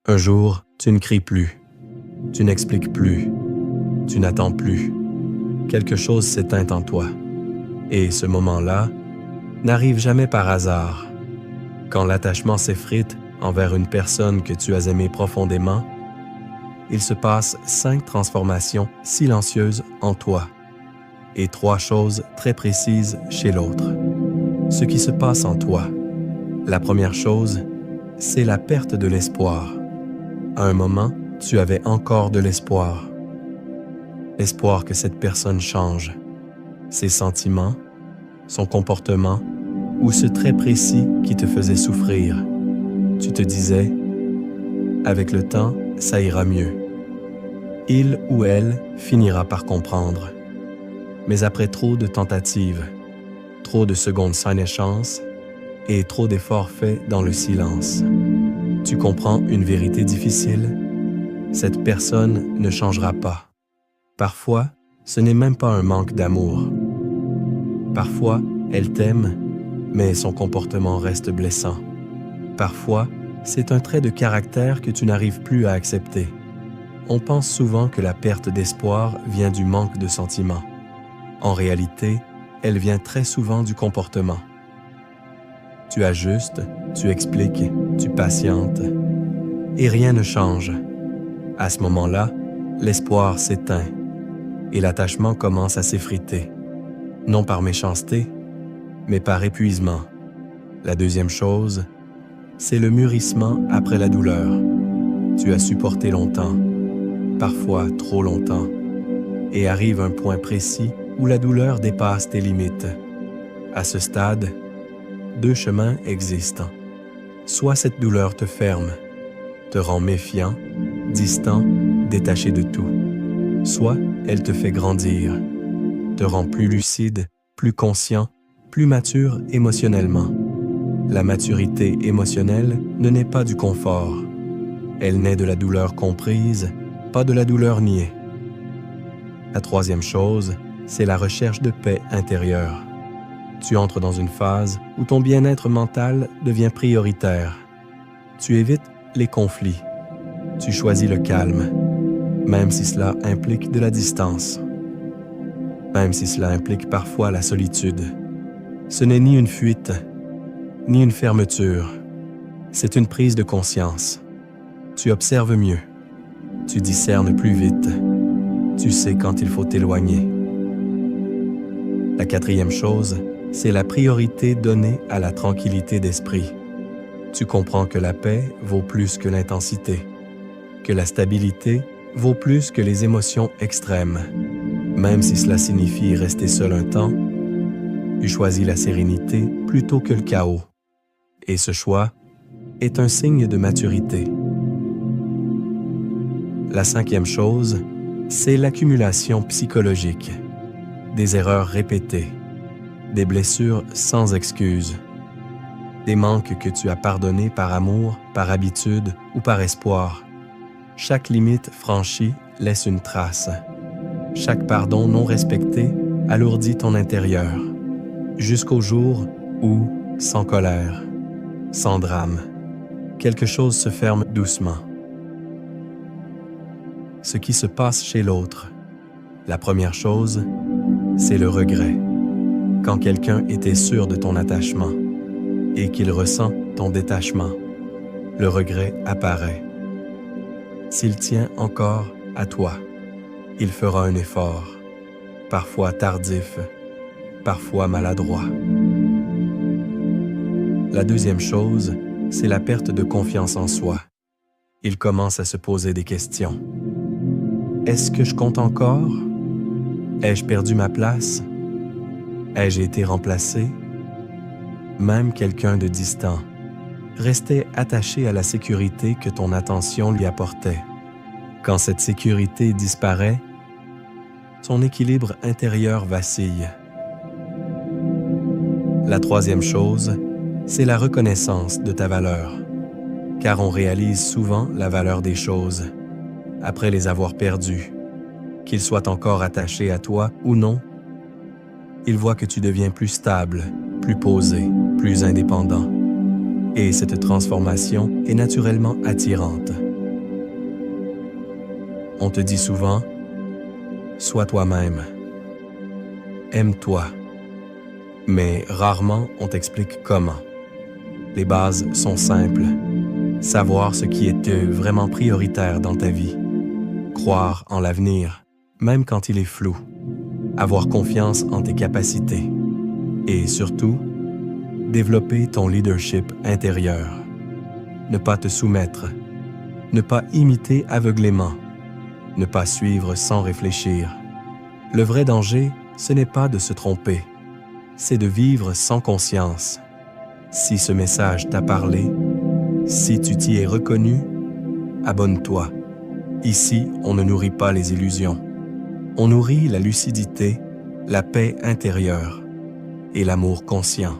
Un jour, tu ne cries plus, tu n'expliques plus, tu n'attends plus. Quelque chose s'éteint en toi. Et ce moment-là n'arrive jamais par hasard. Quand l'attachement s'effrite envers une personne que tu as aimée profondément, il se passe 5 transformations silencieuses en toi et 3 choses très précises chez l'autre. Ce qui se passe en toi. La première chose, c'est la perte de l'espoir. À un moment, tu avais encore de l'espoir. L'espoir que cette personne change. Ses sentiments, son comportement ou ce trait précis qui te faisait souffrir. Tu te disais, avec le temps, ça ira mieux. Il ou elle finira par comprendre. Mais après trop de tentatives, trop de secondes sans échange et trop d'efforts faits dans le silence, tu comprends une vérité difficile. Cette personne ne changera pas. Parfois, ce n'est même pas un manque d'amour. Parfois, elle t'aime, mais son comportement reste blessant. Parfois, c'est un trait de caractère que tu n'arrives plus à accepter. On pense souvent que la perte d'espoir vient du manque de sentiments. En réalité, elle vient très souvent du comportement. Tu ajustes, tu expliques, tu patientes, et rien ne change. À ce moment-là, l'espoir s'éteint et l'attachement commence à s'effriter. Non par méchanceté, mais par épuisement. La deuxième chose, c'est le mûrissement après la douleur. Tu as supporté longtemps, parfois trop longtemps, et arrive un point précis où la douleur dépasse tes limites. À ce stade, 2 chemins existent. Soit cette douleur te ferme, te rend méfiant, distant, détaché de tout. Soit elle te fait grandir, te rend plus lucide, plus conscient, plus mature émotionnellement. La maturité émotionnelle ne naît pas du confort. Elle naît de la douleur comprise, pas de la douleur niée. La troisième chose, c'est la recherche de paix intérieure. Tu entres dans une phase où ton bien-être mental devient prioritaire. Tu évites les conflits. Tu choisis le calme, même si cela implique de la distance. Même si cela implique parfois la solitude. Ce n'est ni une fuite, ni une fermeture. C'est une prise de conscience. Tu observes mieux. Tu discernes plus vite. Tu sais quand il faut t'éloigner. La quatrième chose, c'est la priorité donnée à la tranquillité d'esprit. Tu comprends que la paix vaut plus que l'intensité, que la stabilité vaut plus que les émotions extrêmes. Même si cela signifie rester seul un temps, tu choisis la sérénité plutôt que le chaos. Et ce choix est un signe de maturité. La cinquième chose, c'est l'accumulation psychologique. Des erreurs répétées, des blessures sans excuse, des manques que tu as pardonnés par amour, par habitude ou par espoir. Chaque limite franchie laisse une trace. Chaque pardon non respecté alourdit ton intérieur, jusqu'au jour où, sans colère, sans drame, quelque chose se ferme doucement. Ce qui se passe chez l'autre. La première chose, c'est le regret. Quand quelqu'un était sûr de ton attachement et qu'il ressent ton détachement, le regret apparaît. S'il tient encore à toi, il fera un effort, parfois tardif, parfois maladroit. La deuxième chose, c'est la perte de confiance en soi. Il commence à se poser des questions. Est-ce que je compte encore? Ai-je perdu ma place? Ai-je été remplacé? Même quelqu'un de distant restait attaché à la sécurité que ton attention lui apportait. Quand cette sécurité disparaît, son équilibre intérieur vacille. La troisième chose, c'est la reconnaissance de ta valeur, car on réalise souvent la valeur des choses après les avoir perdues. Qu'ils soient encore attachés à toi ou non, ils voient que tu deviens plus stable, plus posé, plus indépendant. Et cette transformation est naturellement attirante. On te dit souvent, sois toi-même, aime-toi, mais rarement on t'explique comment. Les bases sont simples. Savoir ce qui est vraiment prioritaire dans ta vie. Croire en l'avenir, même quand il est flou. Avoir confiance en tes capacités. Et surtout, développer ton leadership intérieur. Ne pas te soumettre. Ne pas imiter aveuglément. Ne pas suivre sans réfléchir. Le vrai danger, ce n'est pas de se tromper. C'est de vivre sans conscience. Si ce message t'a parlé, si tu t'y es reconnu, abonne-toi. Ici, on ne nourrit pas les illusions. On nourrit la lucidité, la paix intérieure et l'amour conscient.